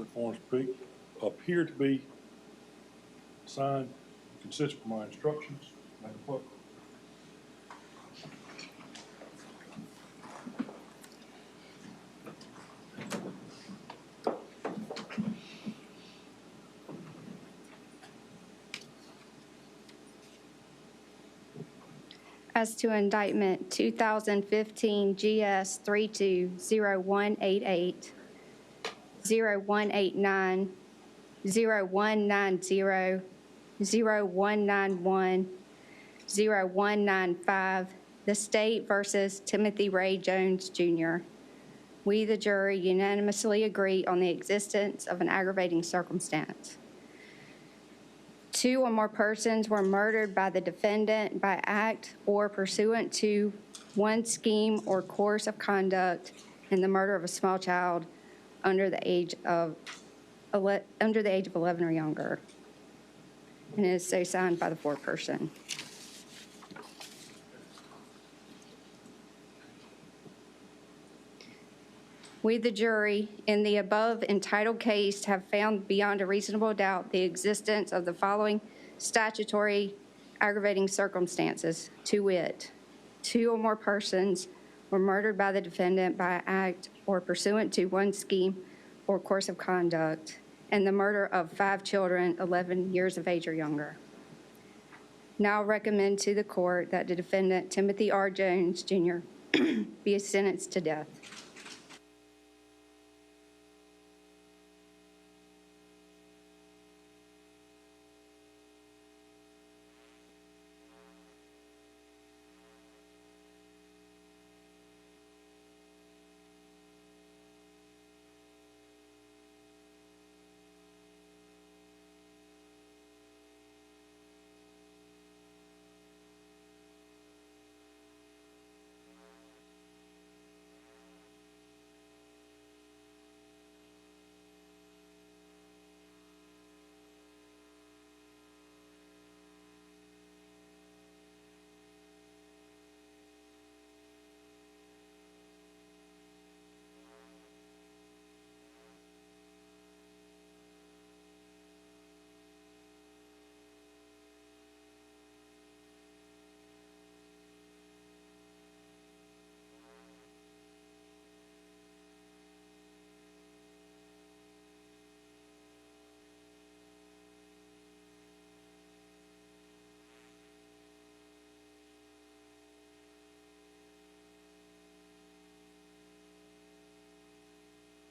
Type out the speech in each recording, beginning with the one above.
verdict forms appear to be signed, consistent with my instructions. Madam Clerk. As to indictment 2015 GS 320188, 0189, 0190, 0191, 0195, the state versus Timothy Ray Jones, Jr. We, the jury, unanimously agree on the existence of an aggravating circumstance. 2 or more persons were murdered by the defendant by act or pursuant to one scheme or course of conduct in the murder of a small child under the age of 11 or younger. And it is so signed by the foreperson. We, the jury, in the above entitled case have found beyond a reasonable doubt the existence of the following statutory aggravating circumstances, to wit, 2 or more persons were murdered by the defendant by act or pursuant to one scheme or course of conduct, and the murder of 5 children 11 years of age or younger. Now recommend to the court that the defendant, Timothy R. Jones, Jr., be sentenced to death.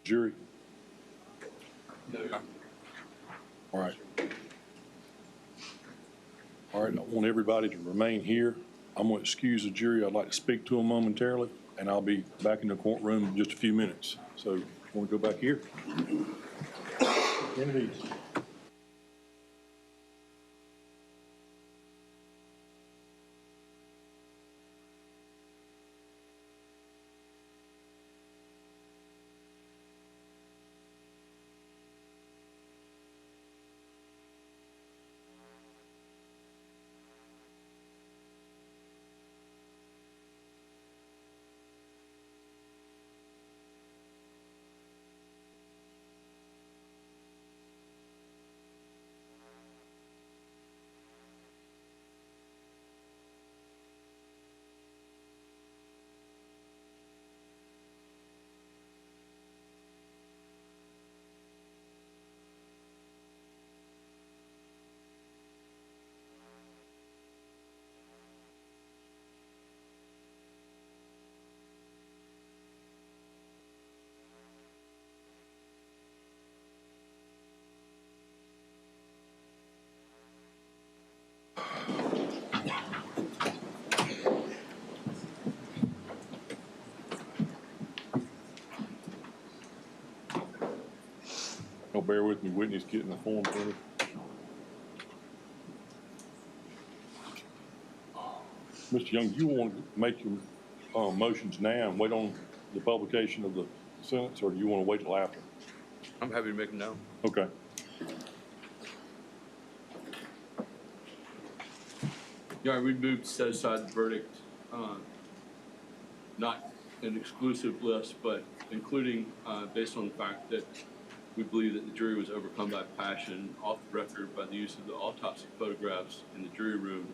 Jury. All right. All right, I want everybody to remain here. I'm going to excuse the jury. I'd like to speak to them momentarily, and I'll be back in the courtroom in just a few minutes. So, want to go back here? Kennedy. Oh, bear with me, Whitney's getting the form for me. Mr. Young, do you want to make your motions now and wait on the publication of the sentence, or do you want to wait till after? I'm happy to make them now. Okay. Yeah, we moved to set aside the verdict, not an exclusive list, but including based on the fact that We believe that the jury was overcome by passion off the record by the use of the autopsy photographs in the jury room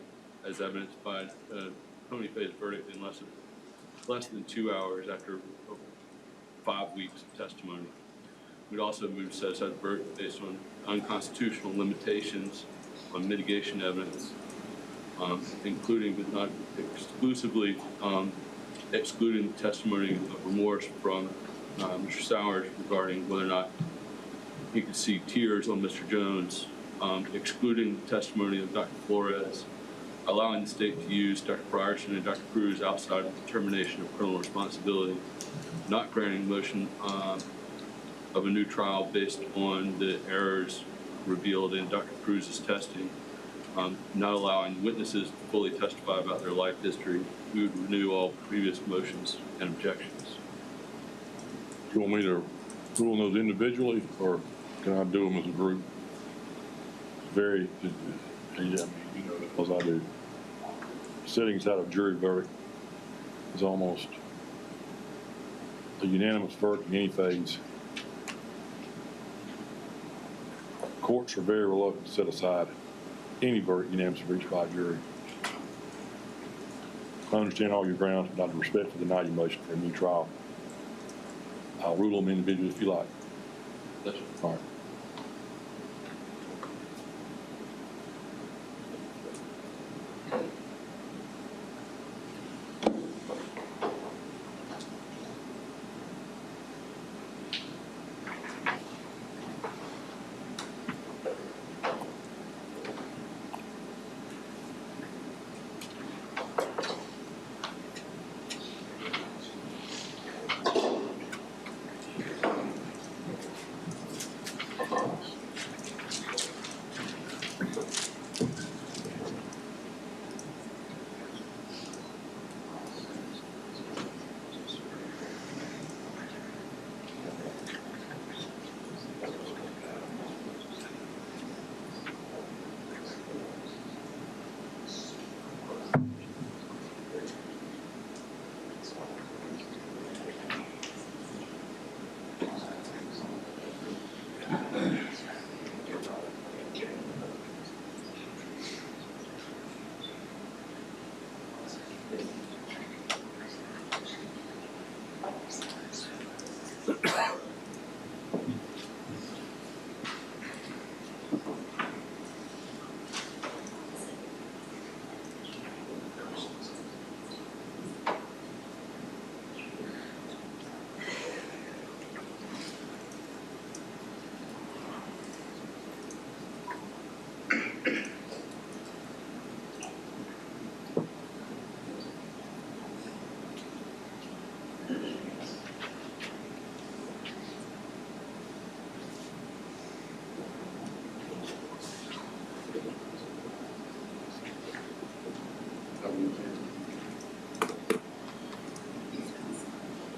as evidenced by a Tony phase verdict in less than 2 hours after 5 weeks of testimony. We'd also move to set aside the verdict based on unconstitutional limitations on mitigation evidence, including but not exclusively excluding the testimony of remorse from Mr. Sowers regarding whether or not he could see tears on Mr. Jones, excluding the testimony of Dr. Flores, allowing the state to use Dr. Frierson and Dr. Cruz outside of determination of criminal responsibility, not granting motion of a new trial based on the errors revealed in Dr. Cruz's testing, not allowing witnesses to fully testify about their life history. We would renew all previous motions and objections. You want me to rule those individually, or can I do them as a group? Very, yeah, you know that as I do. Setting aside a jury verdict is almost a unanimous verdict in any phase. Courts are very reluctant to set aside any verdict unanimously reached by a jury. I understand all your grounds, but out of respect for the deny your motion for a new trial, I'll rule them individually if you like. That's All right.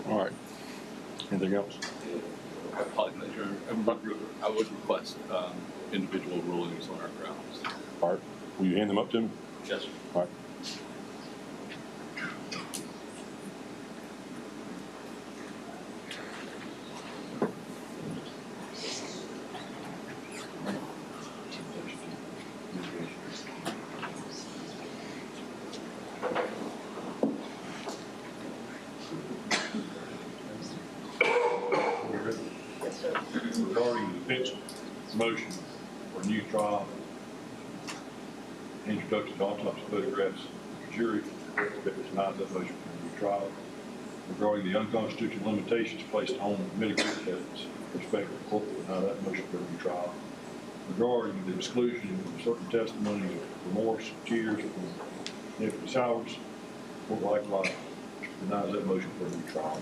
All right. Anything else? I apologize, Your Honor. I would request individual rulings on our grounds. All right. Will you hand them up to me? Yes, sir. All right. Regarding the defense motion for a new trial, introduction to autopsy photographs, the jury denies that motion for a new trial. Regarding the unconstitutional limitations placed on mitigating evidence, respect to the court will deny that motion for a new trial. Regarding the exclusion of certain testimonies of remorse, tears from Mr. Sowers, the court likewise denies that motion for a new trial.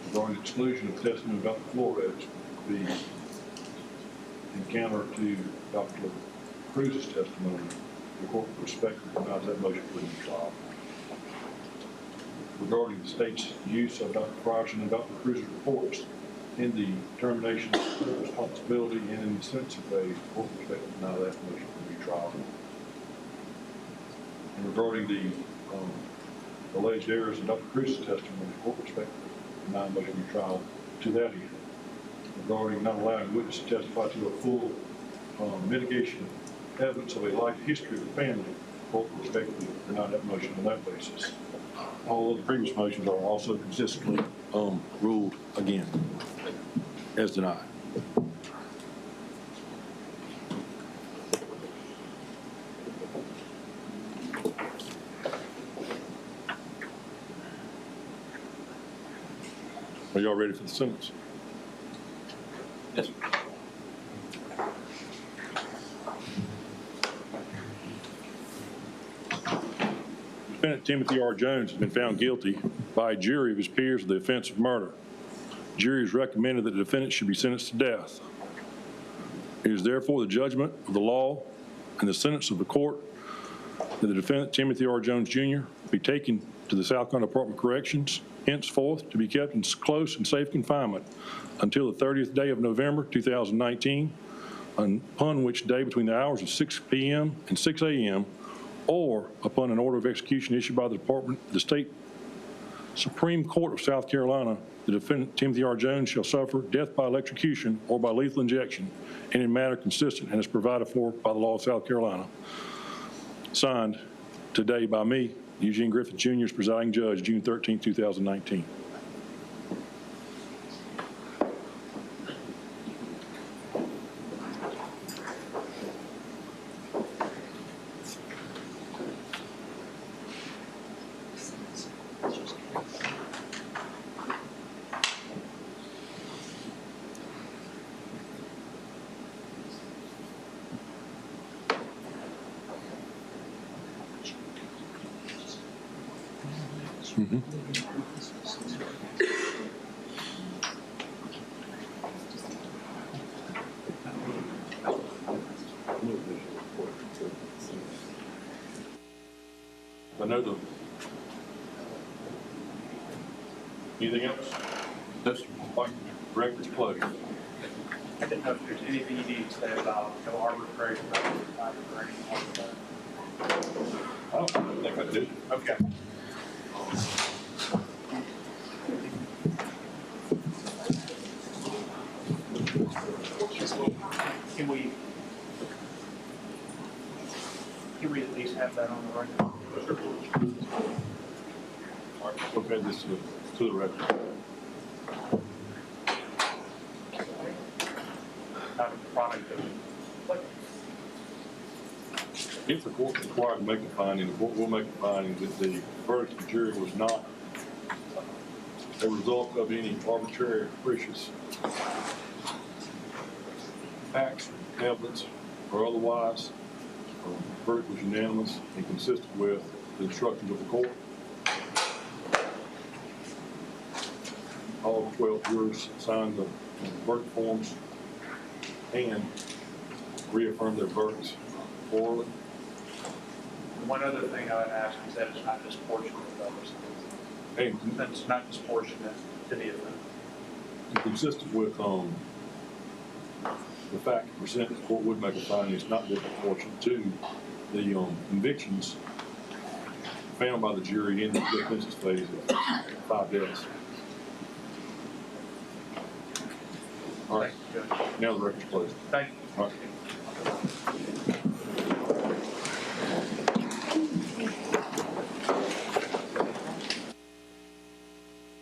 Regarding the exclusion of testimony of Dr. Flores, the encounter to Dr. Cruz's testimony, the court respectfully denies that motion for a new trial. Regarding the state's use of Dr. Frierson and Dr. Cruz's reports in the determination of responsibility and in the sentencing phase, the court respectfully denies that motion for a new trial. And regarding the alleged errors in Dr. Cruz's testimony, the court respectfully denies motion for a new trial to that end. regarding not allowing witness to testify to a full mitigation evidence of a life history of the family. Court will respectfully deny that motion on that basis. All of the previous motions are also consistently ruled again as denied. Are y'all ready for the sentence? Yes, sir. Defendant Timothy R. Jones has been found guilty by a jury of his peers of the offense of murder. The jury has recommended that the defendant should be sentenced to death. It is therefore the judgment of the law and the sentence of the court that the defendant Timothy R. Jones Jr. be taken to the South Carolina Department of Corrections, henceforth to be kept in close and safe confinement until the 30th day of November 2019, upon which day between the hours of 6 p.m. and 6 a.m. or upon an order of execution issued by the State Supreme Court of South Carolina, the defendant Timothy R. Jones shall suffer death by electrocution or by lethal injection and in manner consistent and is provided for by the law of South Carolina. Signed today by me, Eugene Griffith Jr. as presiding judge, June 13, 2019. I know the. Anything else? Yes, sir. Record's closed. I didn't know if there's anything you need to say about no arbitration, or anything like that. I don't think I did. Okay. Can we at least have that on the record? All right, we'll add this to the record. Not a product of, If the court is required to make a finding, the court will make a finding that the verdict of the jury was not a result of any arbitrary, capricious acts, evidence, or otherwise. The verdict was unanimous and consistent with the instructions of the court. All 12 jurors signed the verdict forms and reaffirmed their verdicts orally. one other thing I would ask is that it's not disproportionate to others. And That's not disproportionate to the offense. consistent with the fact percent the court would make a finding, it's not disproportionate to the convictions found by the jury in the defense's phase of 5 deaths. All right, Thank you, Judge. now the record's closed. Thank you. All right.